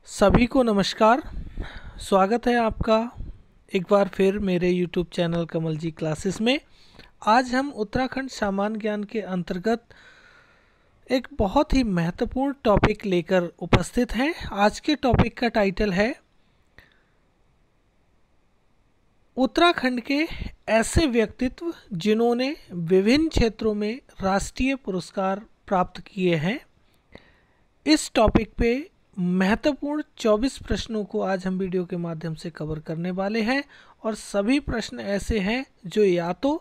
सभी को नमस्कार। स्वागत है आपका एक बार फिर मेरे YouTube चैनल कमल जी क्लासेस में। आज हम उत्तराखंड सामान्य ज्ञान के अंतर्गत एक बहुत ही महत्वपूर्ण टॉपिक लेकर उपस्थित हैं। आज के टॉपिक का टाइटल है उत्तराखंड के ऐसे व्यक्तित्व जिन्होंने विभिन्न क्षेत्रों में राष्ट्रीय पुरस्कार प्राप्त किए हैं। इस टॉपिक पे महत्वपूर्ण 24 प्रश्नों को आज हम वीडियो के माध्यम से कवर करने वाले हैं और सभी प्रश्न ऐसे हैं जो या तो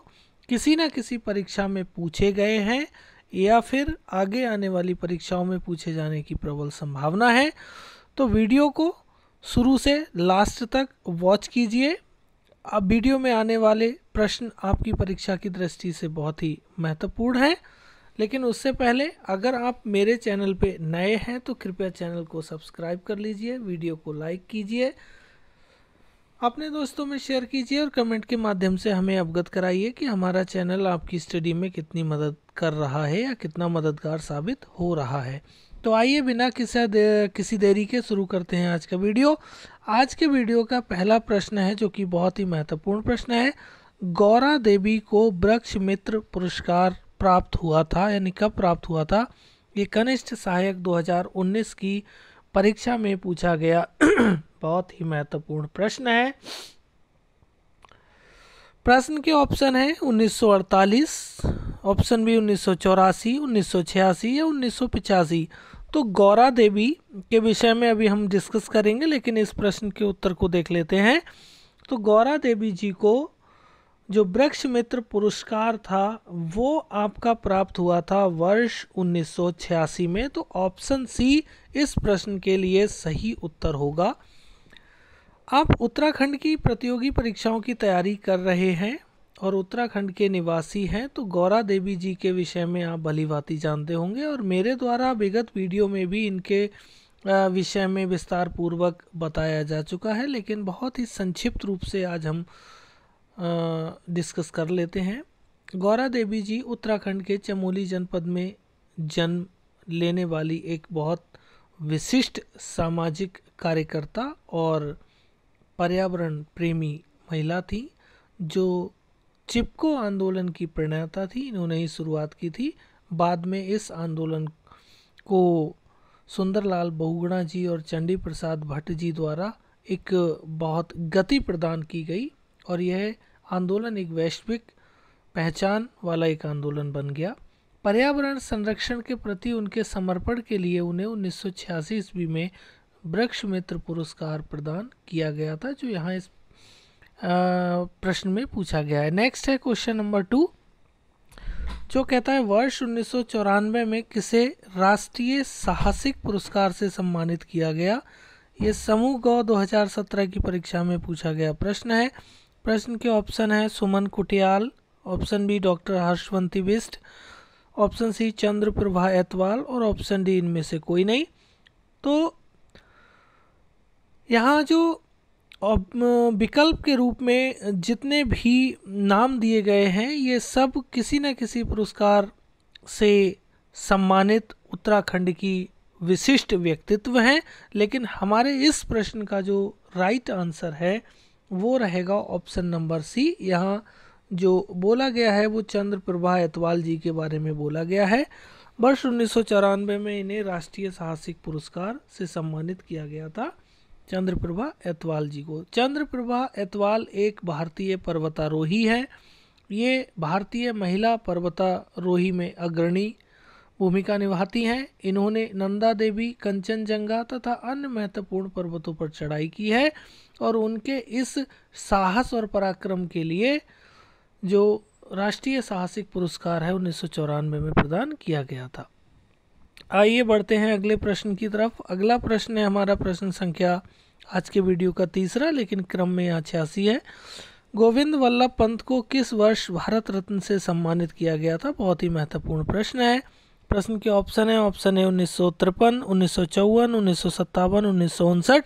किसी न किसी परीक्षा में पूछे गए हैं या फिर आगे आने वाली परीक्षाओं में पूछे जाने की प्रबल संभावना है। तो वीडियो को शुरू से लास्ट तक वॉच कीजिए। अब वीडियो में आने वाले प्रश्न आपकी परीक्षा की दृष्टि से बहुत ही महत्वपूर्ण हैं, लेकिन उससे पहले अगर आप मेरे चैनल पे नए हैं तो कृपया चैनल को सब्सक्राइब कर लीजिए, वीडियो को लाइक कीजिए, अपने दोस्तों में शेयर कीजिए और कमेंट के माध्यम से हमें अवगत कराइए कि हमारा चैनल आपकी स्टडी में कितनी मदद कर रहा है या कितना मददगार साबित हो रहा है। तो आइए बिना किसी देरी के शुरू करते हैं आज का वीडियो। आज के वीडियो का पहला प्रश्न है जो कि बहुत ही महत्वपूर्ण प्रश्न है। गौरा देवी को वृक्ष मित्र पुरस्कार प्राप्त हुआ था, यानी कब प्राप्त हुआ था? ये कनिष्ठ सहायक 2019 की परीक्षा में पूछा गया बहुत ही महत्वपूर्ण प्रश्न है। प्रश्न के ऑप्शन है 1948, ऑप्शन बी 1984, 1986 या 1985। तो गौरा देवी के विषय में अभी हम डिस्कस करेंगे, लेकिन इस प्रश्न के उत्तर को देख लेते हैं। तो गौरा देवी जी को जो वृक्ष मित्र पुरस्कार था वो आपका प्राप्त हुआ था वर्ष 1986 में। तो ऑप्शन सी इस प्रश्न के लिए सही उत्तर होगा। आप उत्तराखंड की प्रतियोगी परीक्षाओं की तैयारी कर रहे हैं और उत्तराखंड के निवासी हैं तो गौरा देवी जी के विषय में आप भलीभांति जानते होंगे और मेरे द्वारा विगत वीडियो में भी इनके विषय में विस्तार पूर्वक बताया जा चुका है, लेकिन बहुत ही संक्षिप्त रूप से आज हम डिस्कस कर लेते हैं। गौरा देवी जी उत्तराखंड के चमोली जनपद में जन्म लेने वाली एक बहुत विशिष्ट सामाजिक कार्यकर्ता और पर्यावरण प्रेमी महिला थी, जो चिपको आंदोलन की प्रणेता थी। इन्होंने ही शुरुआत की थी। बाद में इस आंदोलन को सुंदरलाल बहुगुणा जी और चंडी प्रसाद भट्ट जी द्वारा एक बहुत गति प्रदान की गई और यह आंदोलन एक वैश्विक पहचान वाला एक आंदोलन बन गया। पर्यावरण संरक्षण के प्रति उनके समर्पण के लिए उन्हें 1986 ईस्वी में वृक्ष मित्र पुरस्कार प्रदान किया गया था, जो यहाँ इस प्रश्न में पूछा गया है। नेक्स्ट है क्वेश्चन नंबर 2, जो कहता है वर्ष 1994 में किसे राष्ट्रीय साहसिक पुरस्कार से सम्मानित किया गया? ये समूह गौ 2017 की परीक्षा में पूछा गया प्रश्न है। प्रश्न के ऑप्शन है Suman Kutiyal, option B doctor Harshwanti Bisht, option C Chandra Prabha Aitwal और ऑप्शन डी इनमें से कोई नहीं। तो यहाँ जो विकल्प के रूप में जितने भी नाम दिए गए हैं ये सब किसी न किसी पुरस्कार से सम्मानित उत्तराखंड की विशिष्ट व्यक्तित्व हैं, लेकिन हमारे इस प्रश्न का जो राइट आंसर है वो रहेगा ऑप्शन नंबर सी। यहाँ जो बोला गया है वो चंद्र प्रभा एतवाल जी के बारे में बोला गया है। वर्ष 1994 में इन्हें राष्ट्रीय साहसिक पुरस्कार से सम्मानित किया गया था, चंद्र प्रभा एतवाल जी को। चंद्र प्रभा एतवाल एक भारतीय पर्वतारोही है। ये भारतीय महिला पर्वतारोही में अग्रणी भूमिका निभाती हैं। इन्होंने नंदा देवी, कंचनजंगा तथा अन्य महत्वपूर्ण पर्वतों पर चढ़ाई की है और उनके इस साहस और पराक्रम के लिए जो राष्ट्रीय साहसिक पुरस्कार है 1994 में प्रदान किया गया था। आइए बढ़ते हैं अगले प्रश्न की तरफ। अगला प्रश्न है हमारा प्रश्न संख्या आज के वीडियो का तीसरा, लेकिन क्रम में यहाँ 86 है। गोविंद वल्लभ पंत को किस वर्ष भारत रत्न से सम्मानित किया गया था? बहुत ही महत्वपूर्ण प्रश्न है। प्रश्न के ऑप्शन है 1953, 1954, 1957, 1959।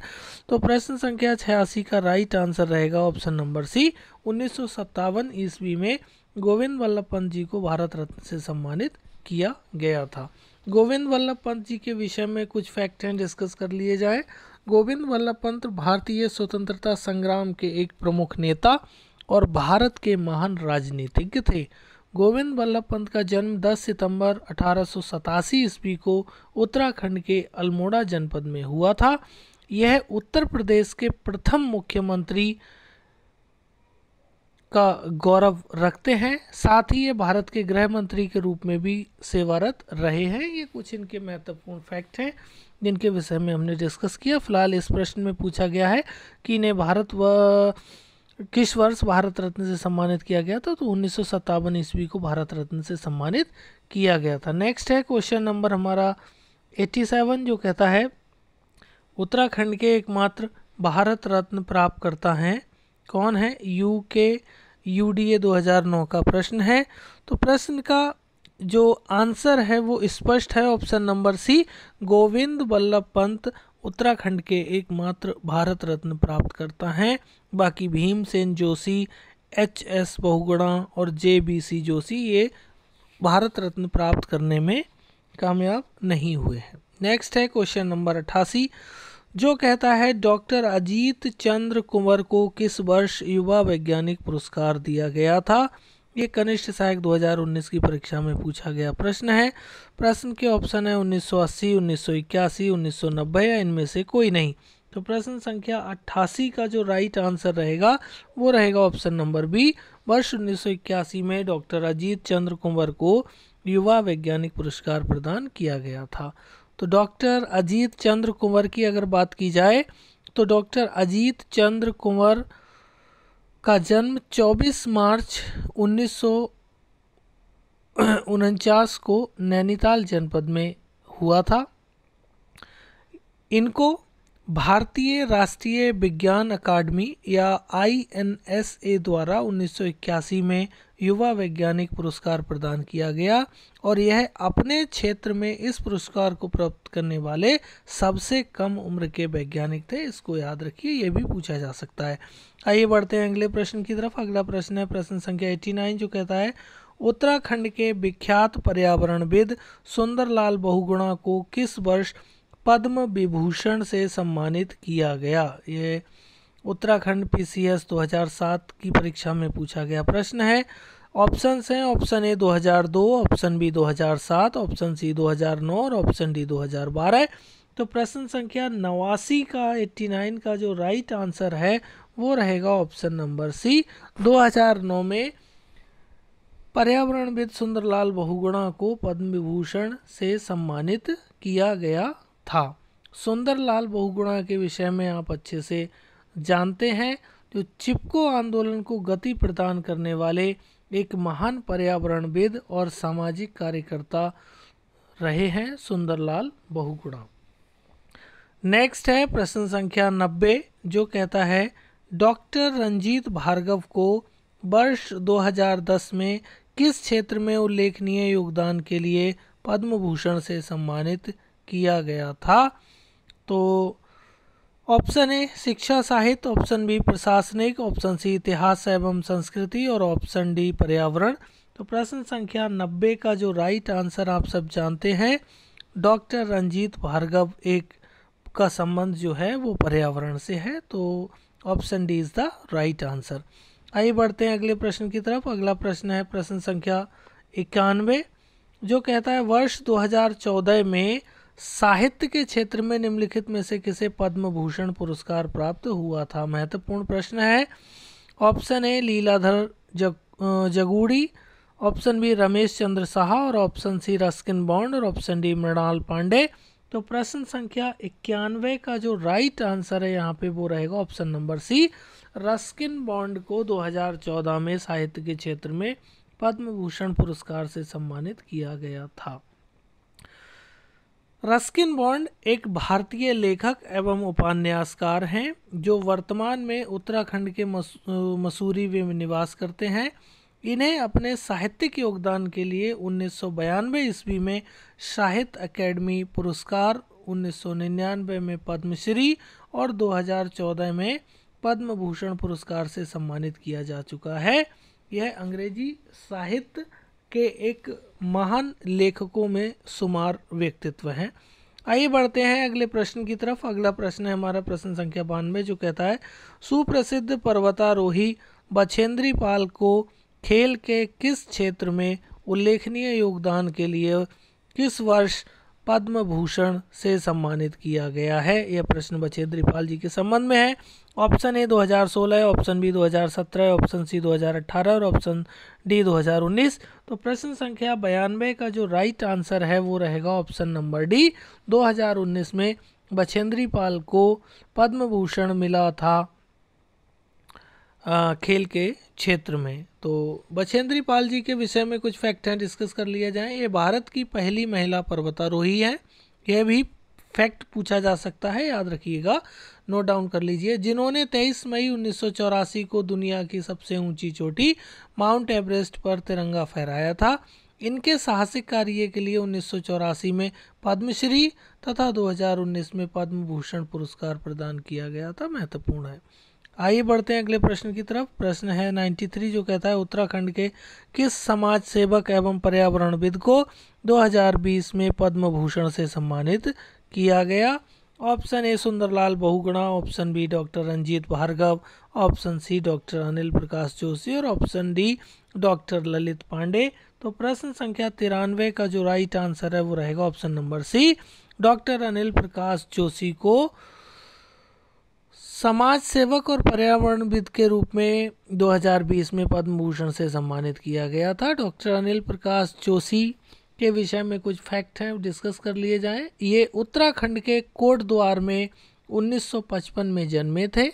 तो प्रश्न संख्या 86 का राइट आंसर रहेगा ऑप्शन नंबर सी। 1957 ईस्वी में गोविंद वल्लभ पंत जी को भारत रत्न से सम्मानित किया गया था। गोविंद वल्लभ पंत जी के विषय में कुछ फैक्ट हैं, डिस्कस कर लिए जाए। गोविंद वल्लभ पंत भारतीय स्वतंत्रता संग्राम के एक प्रमुख नेता और भारत के महान राजनीतिज्ञ थे। गोविंद वल्लभ पंत का जन्म 10 सितंबर 1887 ईस्वी को उत्तराखंड के अल्मोड़ा जनपद में हुआ था। यह उत्तर प्रदेश के प्रथम मुख्यमंत्री का गौरव रखते हैं। साथ ही ये भारत के गृह मंत्री के रूप में भी सेवारत रहे हैं। ये कुछ इनके महत्वपूर्ण फैक्ट हैं जिनके विषय में हमने डिस्कस किया। फिलहाल इस प्रश्न में पूछा गया है कि इन्हें किस वर्ष भारत रत्न से सम्मानित किया गया था, तो 1957 ईस्वी को भारत रत्न से सम्मानित किया गया था। नेक्स्ट है क्वेश्चन नंबर हमारा 87 जो कहता है उत्तराखंड के एकमात्र भारत रत्न प्राप्त करता है कौन है? UDA 2009 का प्रश्न है। तो प्रश्न का जो आंसर है वो स्पष्ट है, option number C, Govind Vallabh Pant Uttarakhand के एकमात्र भारत रत्न प्राप्त करता है। बाकी भीमसेन जोशी, HS बहुगुणा और JBC जोशी ये भारत रत्न प्राप्त करने में कामयाब नहीं हुए हैं। नेक्स्ट है क्वेश्चन नंबर 88 जो कहता है डॉक्टर अजीत चंद्र कुंवर को किस वर्ष युवा वैज्ञानिक पुरस्कार दिया गया था? ये कनिष्ठ सहायक 2019 की परीक्षा में पूछा गया प्रश्न है। प्रश्न के ऑप्शन है 1980, 1981, 1990 या इनमें से कोई नहीं। तो प्रश्न संख्या 88 का जो राइट आंसर रहेगा वो रहेगा ऑप्शन नंबर बी। वर्ष 1981 में डॉक्टर अजीत चंद्र कुंवर को युवा वैज्ञानिक पुरस्कार प्रदान किया गया था। तो डॉक्टर अजीत चंद्र कुंवर की अगर बात की जाए तो डॉक्टर अजीत चंद्र कुंवर का जन्म 24 मार्च 1949 को नैनीताल जनपद में हुआ था। इनको भारतीय राष्ट्रीय विज्ञान अकादमी या INSA द्वारा 1981 में युवा वैज्ञानिक पुरस्कार प्रदान किया गया और यह अपने क्षेत्र में इस पुरस्कार को प्राप्त करने वाले सबसे कम उम्र के वैज्ञानिक थे। इसको याद रखिए, यह भी पूछा जा सकता है। आइए बढ़ते हैं अगले प्रश्न की तरफ। अगला प्रश्न है प्रश्न संख्या 89 जो कहता है उत्तराखंड के विख्यात पर्यावरणविद सुंदरलाल बहुगुणा को किस वर्ष पद्म विभूषण से सम्मानित किया गया? ये उत्तराखंड PCS 2007 की परीक्षा में पूछा गया प्रश्न है। ऑप्शंस हैं option A 2002, option B 2007, option C 2009 और ऑप्शन डी 2012। तो प्रश्न संख्या 89 का जो राइट आंसर है वो रहेगा ऑप्शन नंबर सी। 2009 में पर्यावरणविद सुंदरलाल बहुगुणा को पद्म विभूषण से सम्मानित किया गया था। सुंदरलाल बहुगुणा के विषय में आप अच्छे से जानते हैं, जो चिपको आंदोलन को गति प्रदान करने वाले एक महान पर्यावरणविद और सामाजिक कार्यकर्ता रहे हैं सुंदरलाल बहुगुणा। नेक्स्ट है प्रश्न संख्या 90 जो कहता है डॉक्टर रंजीत भार्गव को वर्ष 2010 में किस क्षेत्र में उल्लेखनीय योगदान के लिए पद्म भूषण से सम्मानित किया गया था? तो ऑप्शन ए शिक्षा साहित्य, ऑप्शन बी प्रशासनिक, ऑप्शन सी इतिहास एवं संस्कृति और ऑप्शन डी पर्यावरण। तो प्रश्न संख्या 90 का जो राइट आंसर आप सब जानते हैं, डॉक्टर रंजीत भार्गव एक का संबंध जो है वो पर्यावरण से है। तो option D is the right answer. आइए बढ़ते हैं अगले प्रश्न की तरफ। अगला प्रश्न है प्रश्न संख्या 91 जो कहता है वर्ष 2014 में साहित्य के क्षेत्र में निम्नलिखित में से किसे पद्म भूषण पुरस्कार प्राप्त हुआ था? महत्वपूर्ण प्रश्न है। Option A Leeladhar Jagudi, option B Ramesh Chandra Saha और ऑप्शन सी रस्किन बॉन्ड और ऑप्शन डी मृणाल पांडे। तो प्रश्न संख्या 91 का जो राइट आंसर है यहाँ पे वो रहेगा option number C. Ruskin Bond को 2014 में साहित्य के क्षेत्र में पद्म भूषण पुरस्कार से सम्मानित किया गया था। रस्किन बॉन्ड एक भारतीय लेखक एवं उपन्यासकार हैं जो वर्तमान में उत्तराखंड के मसूरी में निवास करते हैं। इन्हें अपने साहित्यिक योगदान के लिए 1992 ईस्वी में साहित्य अकेडमी पुरस्कार, 1999 में पद्मश्री और 2014 में पद्म भूषण पुरस्कार से सम्मानित किया जा चुका है। यह अंग्रेजी साहित्य के एक महान लेखकों में शुमार व्यक्तित्व हैं। आइए बढ़ते हैं अगले प्रश्न की तरफ। अगला प्रश्न है हमारा प्रश्न संख्या 92, जो कहता है सुप्रसिद्ध पर्वतारोही बछेंद्री पाल को खेल के किस क्षेत्र में उल्लेखनीय योगदान के लिए किस वर्ष पद्म भूषण से सम्मानित किया गया है। यह प्रश्न बछेंद्री पाल जी के संबंध में है। Option A 2016, option B 2017, option C 2018 और ऑप्शन डी 2019। तो प्रश्न संख्या 92 का जो राइट आंसर है वो रहेगा ऑप्शन नंबर डी। 2019 में बछेंद्री पाल को पद्म भूषण मिला था खेल के क्षेत्र में। तो बछेंद्री पाल जी के विषय में कुछ फैक्ट हैं, डिस्कस कर लिया जाए। ये भारत की पहली महिला पर्वतारोही है। यह भी फैक्ट पूछा जा सकता है, याद रखिएगा, नोट डाउन कर लीजिए। जिन्होंने 23 मई 1984 को दुनिया की सबसे ऊंची चोटी माउंट एवरेस्ट पर तिरंगा फहराया था। इनके साहसिक कार्य के लिए 1984 में पद्मश्री तथा 2019 में पद्म भूषण पुरस्कार प्रदान किया गया था। महत्वपूर्ण है। आइए बढ़ते हैं अगले प्रश्न की तरफ। प्रश्न है 93, जो कहता है उत्तराखंड के किस समाज सेवक एवं पर्यावरणविद को 2020 में पद्म भूषण से सम्मानित किया गया। Option A Sundarlal Bahuguna, option B doctor Ranjit Bhargava, option C doctor Anil Prakash Joshi और option D doctor Lalit Pande. तो प्रश्न संख्या 93 का जो राइट आंसर है वो रहेगा option number C. Doctor Anil Prakash Joshi को समाज सेवक और पर्यावरणविद के रूप में 2020 में पद्म भूषण से सम्मानित किया गया था। डॉक्टर अनिल प्रकाश जोशी के विषय में कुछ फैक्ट हैं, डिस्कस कर लिए जाएं। ये उत्तराखंड के कोटद्वार में 1955 में जन्मे थे।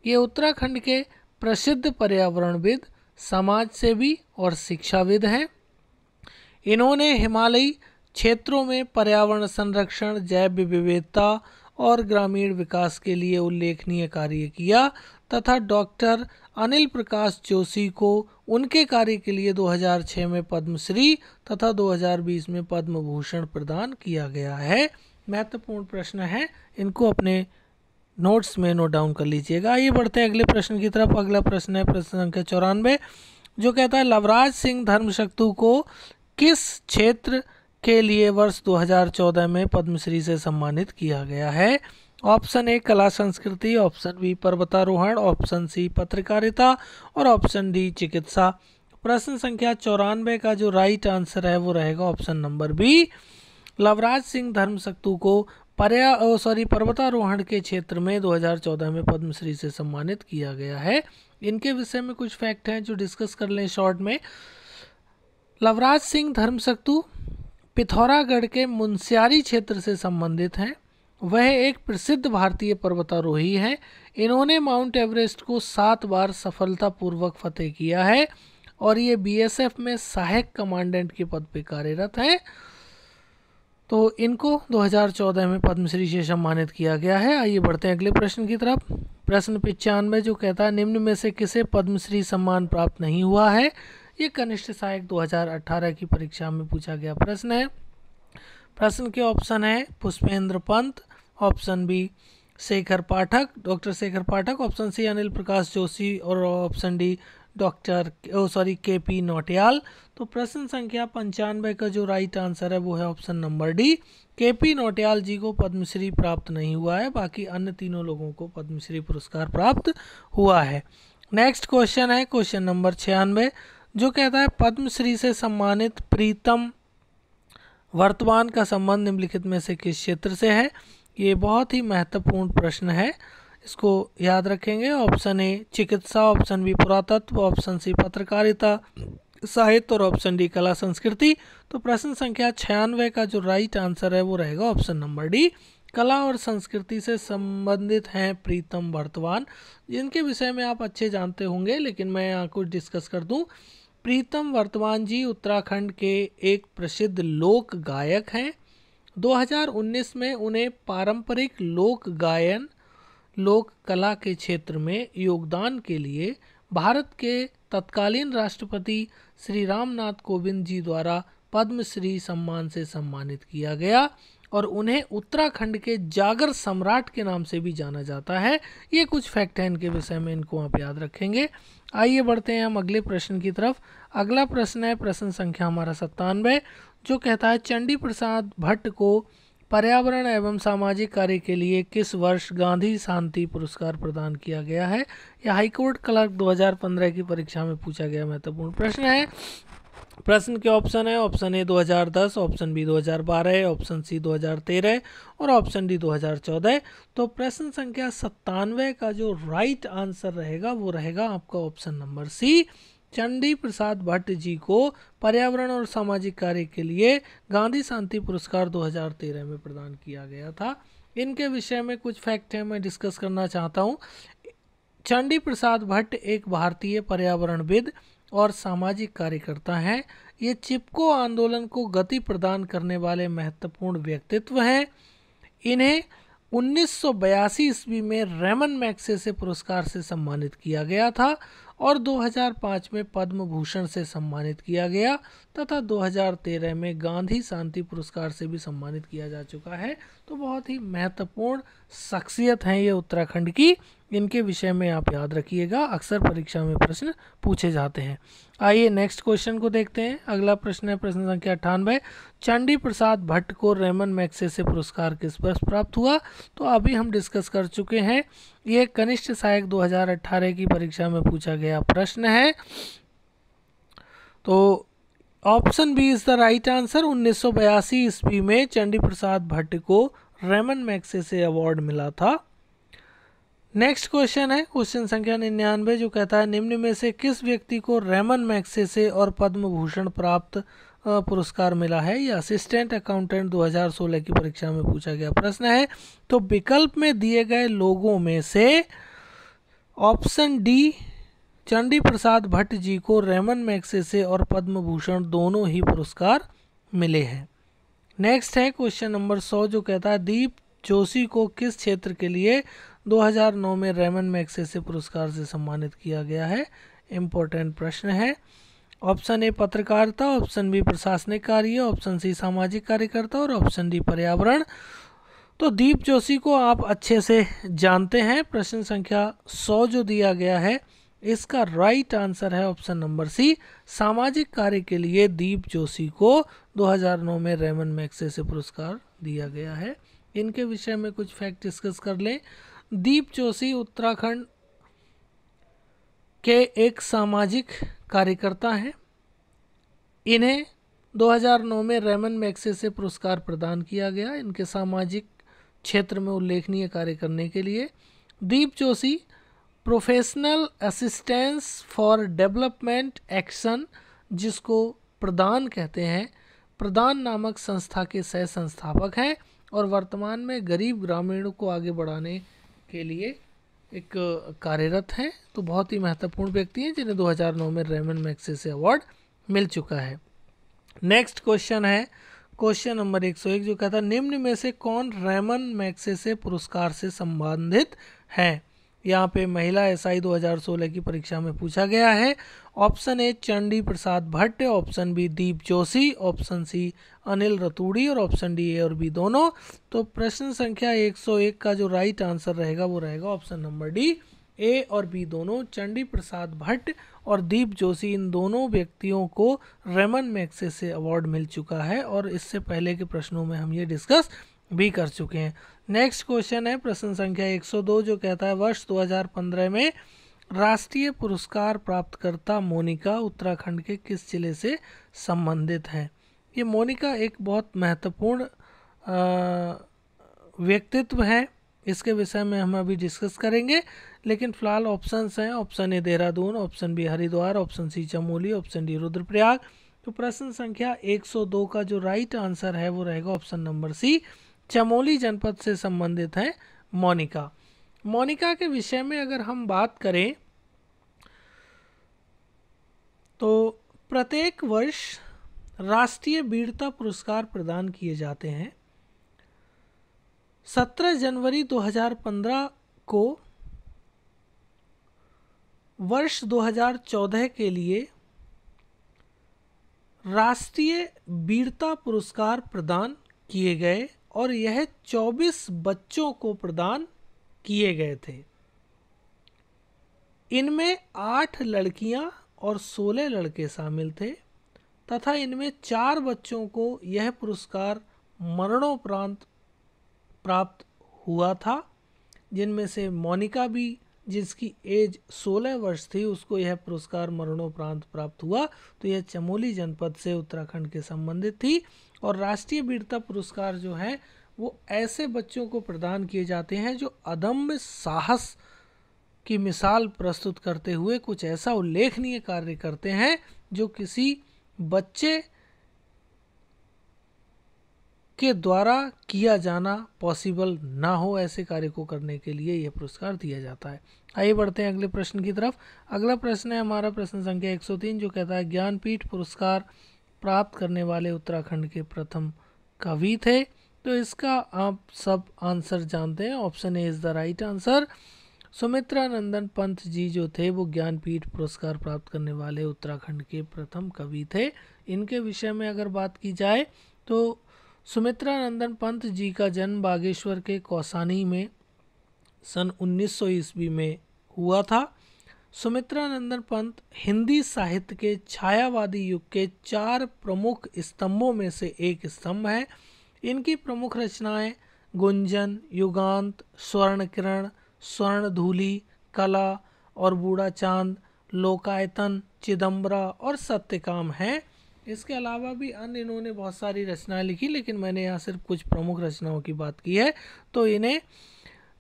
ये उत्तराखंड के प्रसिद्ध पर्यावरणविद, समाजसेवी और शिक्षाविद हैं। इन्होंने हिमालयी क्षेत्रों में पर्यावरण संरक्षण, जैव विविधता और ग्रामीण विकास के लिए उल्लेखनीय कार्य किया तथा डॉक्टर अनिल प्रकाश जोशी को उनके कार्य के लिए 2006 में पद्मश्री तथा 2020 में पद्म भूषण प्रदान किया गया है। महत्वपूर्ण प्रश्न है, इनको अपने नोट्स में नोट डाउन कर लीजिएगा। आइए बढ़ते हैं अगले प्रश्न की तरफ। अगला प्रश्न है प्रश्न संख्या 94, जो कहता है लवराज सिंह धर्मशक्तु को किस क्षेत्र के लिए वर्ष 2014 में पद्मश्री से सम्मानित किया गया है। ऑप्शन ए कला संस्कृति, ऑप्शन बी पर्वतारोहण, ऑप्शन सी पत्रकारिता और ऑप्शन डी चिकित्सा। प्रश्न संख्या 94 का जो राइट आंसर है वो रहेगा option number B. Lovraj Singh Dharamshaktu को पर्वतारोहण के क्षेत्र में 2014 में पद्मश्री से सम्मानित किया गया है। इनके विषय में कुछ फैक्ट हैं जो डिस्कस कर लें शॉर्ट में। लवराज सिंह धर्मशक्तु पिथौरागढ़ के मुनस्यारी क्षेत्र से संबंधित हैं। वह एक प्रसिद्ध भारतीय पर्वतारोही हैं। इन्होंने माउंट एवरेस्ट को 7 बार सफलतापूर्वक फतेह किया है और ये बीएसएफ में सहायक कमांडेंट के पद पर कार्यरत हैं। तो इनको 2014 में पद्मश्री से सम्मानित किया गया है। आइए बढ़ते हैं अगले प्रश्न की तरफ। प्रश्न 95, जो कहता है निम्न में से किसे पद्मश्री सम्मान प्राप्त नहीं हुआ है। ये कनिष्ठ सहायक 2018 की परीक्षा में पूछा गया प्रश्न है। प्रश्न के ऑप्शन है पुष्पेंद्र पंत, ऑप्शन बी शेखर पाठक, डॉक्टर शेखर पाठक, ऑप्शन सी अनिल प्रकाश जोशी और ऑप्शन डी केपी नौटियाल। तो प्रश्न संख्या 95 का जो राइट आंसर है वो है option number D. KP Nautiyal ji को पद्मश्री प्राप्त नहीं हुआ है, बाकी अन्य तीनों लोगों को पद्मश्री पुरस्कार प्राप्त हुआ है। नेक्स्ट क्वेश्चन है क्वेश्चन नंबर 96, जो कहता है पद्मश्री से सम्मानित प्रीतम वर्तमान का संबंध निम्नलिखित में से किस क्षेत्र से है। ये बहुत ही महत्वपूर्ण प्रश्न है, इसको याद रखेंगे। ऑप्शन ए चिकित्सा, ऑप्शन बी पुरातत्व, ऑप्शन सी पत्रकारिता साहित्य और ऑप्शन डी कला संस्कृति। तो प्रश्न संख्या 96 का जो राइट आंसर है वो रहेगा ऑप्शन नंबर डी। कला और संस्कृति से संबंधित हैं प्रीतम वर्तमान, जिनके विषय में आप अच्छे जानते होंगे, लेकिन मैं यहाँ कुछ डिस्कस कर दूँ। प्रीतम वर्तमान जी उत्तराखंड के एक प्रसिद्ध लोक गायक हैं। 2019 में उन्हें पारंपरिक लोक गायन लोक कला के क्षेत्र में योगदान के लिए भारत के तत्कालीन राष्ट्रपति श्री रामनाथ कोविंद जी द्वारा पद्मश्री सम्मान से सम्मानित किया गया और उन्हें उत्तराखंड के जागर सम्राट के नाम से भी जाना जाता है। ये कुछ फैक्ट हैं इनके विषय में, इनको आप याद रखेंगे। आइए बढ़ते हैं हम अगले प्रश्न की तरफ। अगला प्रश्न है प्रश्न संख्या हमारा 97, जो कहता है चंडी प्रसाद भट्ट को पर्यावरण एवं सामाजिक कार्य के लिए किस वर्ष गांधी शांति पुरस्कार प्रदान किया गया है। यह हाईकोर्ट क्लर्क 2015 की परीक्षा में पूछा गया महत्वपूर्ण प्रश्न है। प्रश्न के ऑप्शन है, option A 2010, option B 2012, option C 2013 और ऑप्शन डी 2014। तो प्रश्न संख्या 97 का जो राइट आंसर रहेगा वो रहेगा आपका ऑप्शन नंबर सी। चंडी प्रसाद भट्ट जी को पर्यावरण और सामाजिक कार्य के लिए गांधी शांति पुरस्कार 2013 में प्रदान किया गया था। इनके विषय में कुछ फैक्ट हैं मैं डिस्कस करना चाहता हूँ। चंडी प्रसाद भट्ट एक भारतीय पर्यावरणविद और सामाजिक कार्यकर्ता हैं। ये चिपको आंदोलन को गति प्रदान करने वाले महत्वपूर्ण व्यक्तित्व हैं। इन्हें 1982 ईस्वी में रेमन मैग्सेसे पुरस्कार से सम्मानित किया गया था और 2005 में पद्म भूषण से सम्मानित किया गया तथा 2013 में गांधी शांति पुरस्कार से भी सम्मानित किया जा चुका है। तो बहुत ही महत्वपूर्ण शख्सियत हैं ये उत्तराखंड की, इनके विषय में आप याद रखिएगा, अक्सर परीक्षा में प्रश्न पूछे जाते हैं। आइए नेक्स्ट क्वेश्चन को देखते हैं। अगला प्रश्न है प्रश्न संख्या 98, चंडी प्रसाद भट्ट को रेमन मैग्सेसे पुरस्कार किस वर्ष प्राप्त हुआ। तो अभी हम डिस्कस कर चुके हैं, ये कनिष्ठ सहायक 2018 की परीक्षा में पूछा गया प्रश्न है। तो option B is the right answer. 1982 ईस्वी में चंडी प्रसाद भट्ट को रेमन मैग्सेसे अवार्ड मिला था। नेक्स्ट क्वेश्चन है क्वेश्चन संख्या 99, जो कहता है निम्न में से किस व्यक्ति को रेमन मैग्सेसे और पद्म भूषण प्राप्त पुरस्कार मिला है। यह असिस्टेंट अकाउंटेंट 2016 की परीक्षा में पूछा गया प्रश्न है। तो विकल्प में दिए गए लोगों में से ऑप्शन डी चंडी प्रसाद भट्ट जी को रेमन मैग्सेसे और पद्म भूषण दोनों ही पुरस्कार मिले हैं। नेक्स्ट है क्वेश्चन नंबर 100, जो कहता है दीप जोशी को किस क्षेत्र के लिए 2009 में रेमन मैग्सेसे पुरस्कार से सम्मानित किया गया है। इम्पोर्टेंट प्रश्न है। ऑप्शन ए पत्रकारिता, ऑप्शन बी प्रशासनिक कार्य, ऑप्शन सी सामाजिक कार्यकर्ता और ऑप्शन डी पर्यावरण। तो दीप जोशी को आप अच्छे से जानते हैं। प्रश्न संख्या 100 जो दिया गया है इसका राइट आंसर है ऑप्शन नंबर सी, सामाजिक कार्य के लिए दीप जोशी को 2009 में रेमन मैग्सेसे पुरस्कार दिया गया है। इनके विषय में कुछ फैक्ट डिस्कस कर लें। दीप जोशी उत्तराखंड के एक सामाजिक कार्यकर्ता हैं। इन्हें 2009 में रेमन मैग्सेसे पुरस्कार प्रदान किया गया इनके सामाजिक क्षेत्र में उल्लेखनीय कार्य करने के लिए। Deep Joshi professional assistance for development action, जिसको प्रदान कहते हैं, प्रदान नामक संस्था के सह संस्थापक हैं और वर्तमान में गरीब ग्रामीणों को आगे बढ़ाने के लिए एक कार्यरत हैं। तो बहुत ही महत्वपूर्ण व्यक्ति हैं जिन्हें 2009 में रेमन मैग्सेसे अवार्ड मिल चुका है। नेक्स्ट क्वेश्चन है क्वेश्चन नंबर 101, जो कहता है निम्न में से कौन रेमन मैग्सेसे पुरस्कार से संबंधित है। यहाँ पे महिला एसआई 2016 की परीक्षा में पूछा गया है। Option A Chandi Prasad Bhatt, option B Deep Joshi, option C Anil Raturi और ऑप्शन डी ए और बी दोनों। तो प्रश्न संख्या 101 का जो राइट आंसर रहेगा वो रहेगा ऑप्शन नंबर डी, ए और बी दोनों। चंडी प्रसाद भट्ट और दीप जोशी इन दोनों व्यक्तियों को रेमन मैग्सेसे अवार्ड मिल चुका है और इससे पहले के प्रश्नों में हम ये डिस्कस भी कर चुके हैं। नेक्स्ट क्वेश्चन है प्रश्न संख्या 102, जो कहता है वर्ष 2015 में राष्ट्रीय पुरस्कार प्राप्तकर्ता मोनिका उत्तराखंड के किस जिले से संबंधित हैं। ये मोनिका एक बहुत महत्वपूर्ण व्यक्तित्व है, इसके विषय में हम अभी डिस्कस करेंगे, लेकिन फिलहाल ऑप्शंस हैं। Option A Dehradun, option B Haridwar, option C Chamoli, option D Rudraprayag. तो प्रश्न संख्या 102 का जो राइट आंसर है वो रहेगा ऑप्शन नंबर सी, चमोली जनपद से संबंधित है मोनिका। मोनिका के विषय में अगर हम बात करें तो प्रत्येक वर्ष राष्ट्रीय वीरता पुरस्कार प्रदान किए जाते हैं। 17 जनवरी 2015 को वर्ष 2014 के लिए राष्ट्रीय वीरता पुरस्कार प्रदान किए गए और यह 24 बच्चों को प्रदान किए गए थे। इनमें 8 लड़कियां और 16 लड़के शामिल थे तथा इनमें 4 बच्चों को यह पुरस्कार मरणोपरांत प्राप्त हुआ था, जिनमें से मोनिका भी, जिसकी एज 16 वर्ष थी, उसको यह पुरस्कार मरणोपरांत प्राप्त हुआ। तो यह चमोली जनपद से उत्तराखंड के संबंधित थी। और राष्ट्रीय वीरता पुरस्कार जो है वो ऐसे बच्चों को प्रदान किए जाते हैं जो अदम्य साहस की मिसाल प्रस्तुत करते हुए कुछ ऐसा उल्लेखनीय कार्य करते हैं जो किसी बच्चे के द्वारा किया जाना पॉसिबल ना हो। ऐसे कार्य को करने के लिए यह पुरस्कार दिया जाता है। आइए बढ़ते हैं अगले प्रश्न की तरफ। अगला प्रश्न है हमारा प्रश्न संख्या 103, जो कहता है ज्ञानपीठ पुरस्कार प्राप्त करने वाले उत्तराखंड के प्रथम कवि थे। तो इसका आप सब आंसर जानते हैं। Option A is the right answer. Sumitra Nandan Pant ji जो थे वो ज्ञानपीठ पुरस्कार प्राप्त करने वाले उत्तराखंड के प्रथम कवि थे। इनके विषय में अगर बात की जाए तो सुमित्रा नंदन पंत जी का जन्म बागेश्वर के कौसानी में सन 1900 ईस्वी में हुआ था। सुमित्रा नंदन पंत हिंदी साहित्य के छायावादी युग के 4 प्रमुख स्तंभों में से एक स्तंभ है। इनकी प्रमुख रचनाएं गुंजन, युगांत, स्वर्ण किरण, स्वर्ण धूलि, कला और बूढ़ा चांद, लोकायतन, चिदम्बरा और सत्यकाम हैं। इसके अलावा भी अन्य इन्होंने बहुत सारी रचनाएं लिखी, लेकिन मैंने यहाँ सिर्फ कुछ प्रमुख रचनाओं की बात की है। तो इन्हें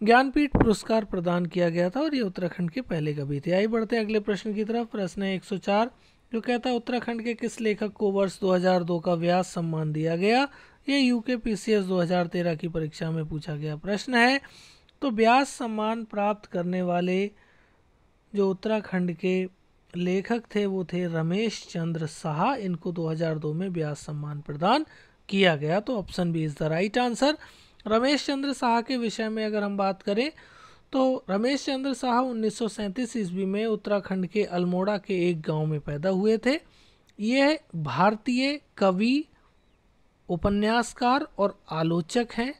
ज्ञानपीठ पुरस्कार प्रदान किया गया था और ये उत्तराखंड के पहले कवि थे। आइए बढ़ते हैं अगले प्रश्न की तरफ। प्रश्न है 104, जो कहता है उत्तराखंड के किस लेखक को वर्ष 2002 का व्यास सम्मान दिया गया। ये यूकेपीसीएस 2013 की परीक्षा में पूछा गया प्रश्न है। तो व्यास सम्मान प्राप्त करने वाले जो उत्तराखंड के लेखक थे वो थे रमेश चंद्र साहा। इनको 2002 में व्यास सम्मान प्रदान किया गया। तो option B is the right answer. Ramesh Chandra Saha के विषय में अगर हम बात करें तो रमेश चंद्र साहा 1937 ईस्वी में उत्तराखंड के अल्मोड़ा के एक गांव में पैदा हुए थे। यह भारतीय कवि, उपन्यासकार और आलोचक हैं।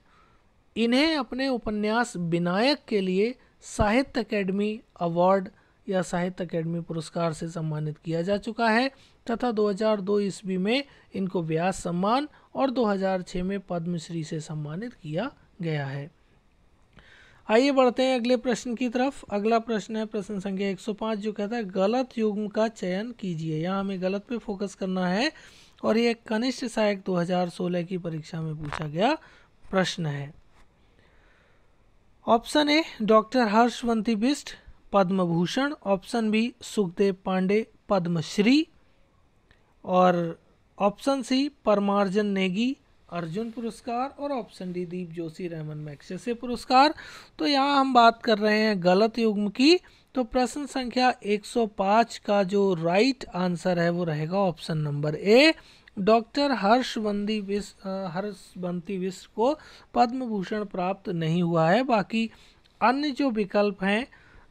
इन्हें अपने उपन्यास विनायक के लिए साहित्य अकेडमी अवार्ड या साहित्य अकेडमी पुरस्कार से सम्मानित किया जा चुका है तथा 2002 ईस्वी में इनको व्यास सम्मान और 2006 में पद्मश्री से सम्मानित किया गया है। आइए बढ़ते हैं अगले प्रश्न की तरफ। अगला प्रश्न है प्रश्न संख्या 105, जो कहता है गलत युग्म का चयन कीजिए। यहाँ हमें गलत पे फोकस करना है और ये कनिष्ठ सहायक 2016 की परीक्षा में पूछा गया प्रश्न है। Option A doctor Harshwanti Bisht Padma Bhushan, option B Sukhdev Pande Padmashri और ऑप्शन सी परमार्जन नेगी अर्जुन पुरस्कार और option D Deep Joshi Ramon Magsaysay पुरस्कार। तो यहाँ हम बात कर रहे हैं गलत युग्म की। तो प्रश्न संख्या 105 का जो राइट आंसर है वो रहेगा option number A. Doctor Harshwanti Bisht को पद्म भूषण प्राप्त नहीं हुआ है। बाकी अन्य जो विकल्प हैं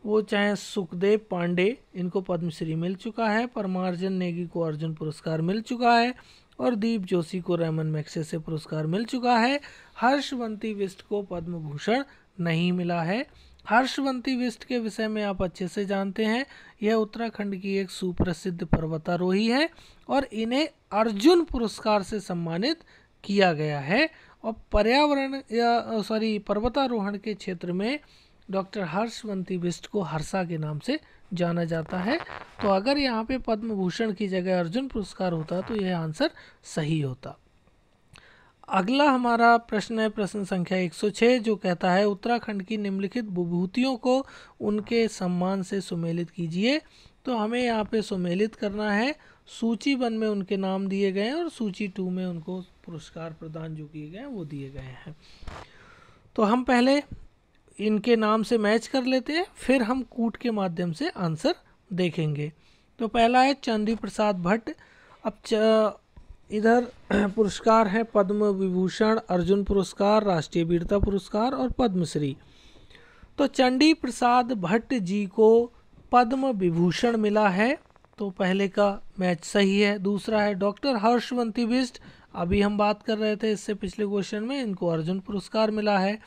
वो चाहे सुखदेव पांडे, इनको पद्मश्री मिल चुका है, परमार्जन नेगी को अर्जुन पुरस्कार मिल चुका है और दीप जोशी को रहमान मैग्सेसे पुरस्कार मिल चुका है। हर्षवंती बिष्ट को पद्म भूषण नहीं मिला है। हर्षवंती बिष्ट के विषय में आप अच्छे से जानते हैं, यह उत्तराखंड की एक सुप्रसिद्ध पर्वतारोही है और इन्हें अर्जुन पुरस्कार से सम्मानित किया गया है। और पर्वतारोहण के क्षेत्र में डॉक्टर हर्षवंती बिष्ट को हर्षा के नाम से जाना जाता है। तो अगर यहाँ पे पद्म भूषण की जगह अर्जुन पुरस्कार होता तो यह आंसर सही होता। अगला हमारा प्रश्न है प्रश्न संख्या 106, जो कहता है उत्तराखंड की निम्नलिखित विभूतियों को उनके सम्मान से सुमेलित कीजिए। तो हमें यहाँ पे सुमेलित करना है। सूची 1 में उनके नाम दिए गए हैं और सूची 2 में उनको पुरस्कार प्रदान जो किए गए हैं वो दिए गए हैं। तो हम पहले इनके नाम से मैच कर लेते हैं, फिर हम कूट के माध्यम से आंसर देखेंगे। तो पहला है चंदी प्रसाद भट्ट। अब इधर पुरस्कार है पद्म विभूषण, अर्जुन पुरस्कार, राष्ट्रीय वीरता पुरस्कार और पद्मश्री। तो चंडी प्रसाद भट्ट जी को पद्म विभूषण मिला है, तो पहले का मैच सही है। दूसरा है डॉक्टर हर्षवंती बिष्ट, अभी हम बात कर रहे थे इससे पिछले क्वेश्चन में, इनको अर्जुन पुरस्कार मिला है।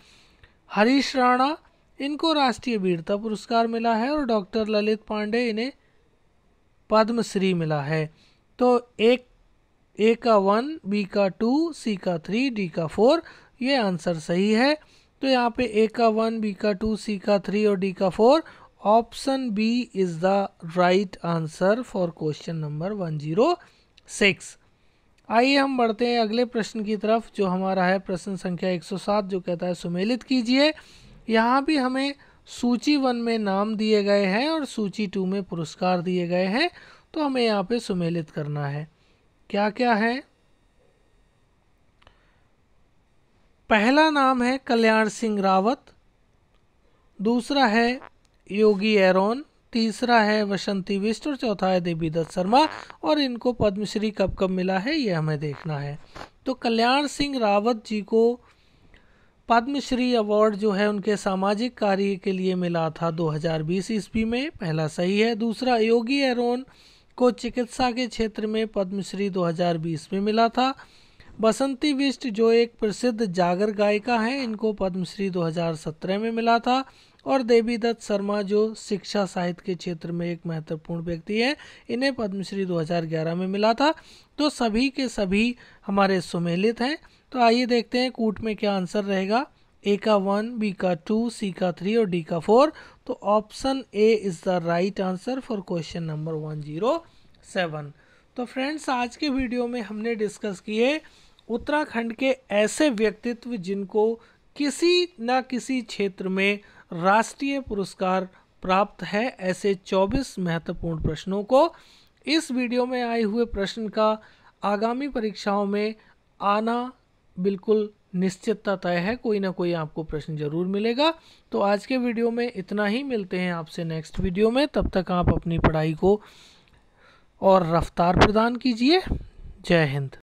हरीश राणा, इनको राष्ट्रीय वीरता पुरस्कार मिला है। और डॉक्टर ललित पांडे, इन्हें पद्मश्री मिला है। तो ए का 1, बी का 2, सी का 3, डी का 4, ये आंसर सही है। तो यहाँ पे ए का 1, बी का 2, सी का 3 और डी का 4, option B is the right answer for question number 106। आइए हम बढ़ते हैं अगले प्रश्न की तरफ, जो हमारा है प्रश्न संख्या 107, जो कहता है सुमेलित कीजिए। यहाँ भी हमें सूची 1 में नाम दिए गए हैं और सूची 2 में पुरस्कार दिए गए हैं, तो हमें यहाँ पे सुमेलित करना है। क्या क्या है? पहला नाम है कल्याण सिंह रावत, दूसरा है योगी एरोन, तीसरा है वसंती बिष्ट और चौथा है देवी दत्त शर्मा। और इनको पद्मश्री कब कब मिला है ये हमें देखना है। तो कल्याण सिंह रावत जी को पद्मश्री अवार्ड जो है उनके सामाजिक कार्य के लिए मिला था 2020 ईस्वी में, पहला सही है। दूसरा, योगी एरोन को चिकित्सा के क्षेत्र में पद्मश्री 2020 में मिला था। बसंती बिष्ट जो एक प्रसिद्ध जागर गायिका हैं, इनको पद्मश्री 2017 में मिला था। और देवी दत्त शर्मा जो शिक्षा साहित्य के क्षेत्र में एक महत्वपूर्ण व्यक्ति है, इन्हें पद्मश्री 2011 में मिला था। तो सभी के सभी हमारे सुमेलित हैं। तो आइए देखते हैं कूट में क्या आंसर रहेगा। ए का 1, बी का 2, सी का 3 और डी का 4। तो option A is the right answer for question number 107। तो फ्रेंड्स, आज के वीडियो में हमने डिस्कस किए उत्तराखंड के ऐसे व्यक्तित्व जिनको किसी न किसी क्षेत्र में राष्ट्रीय पुरस्कार प्राप्त है, ऐसे 24 महत्वपूर्ण प्रश्नों को। इस वीडियो में आए हुए प्रश्न का आगामी परीक्षाओं में आना बिल्कुल निश्चितता तय है, कोई ना कोई आपको प्रश्न जरूर मिलेगा। तो आज के वीडियो में इतना ही, मिलते हैं आपसे नेक्स्ट वीडियो में। तब तक आप अपनी पढ़ाई को और रफ्तार प्रदान कीजिए। जय हिंद।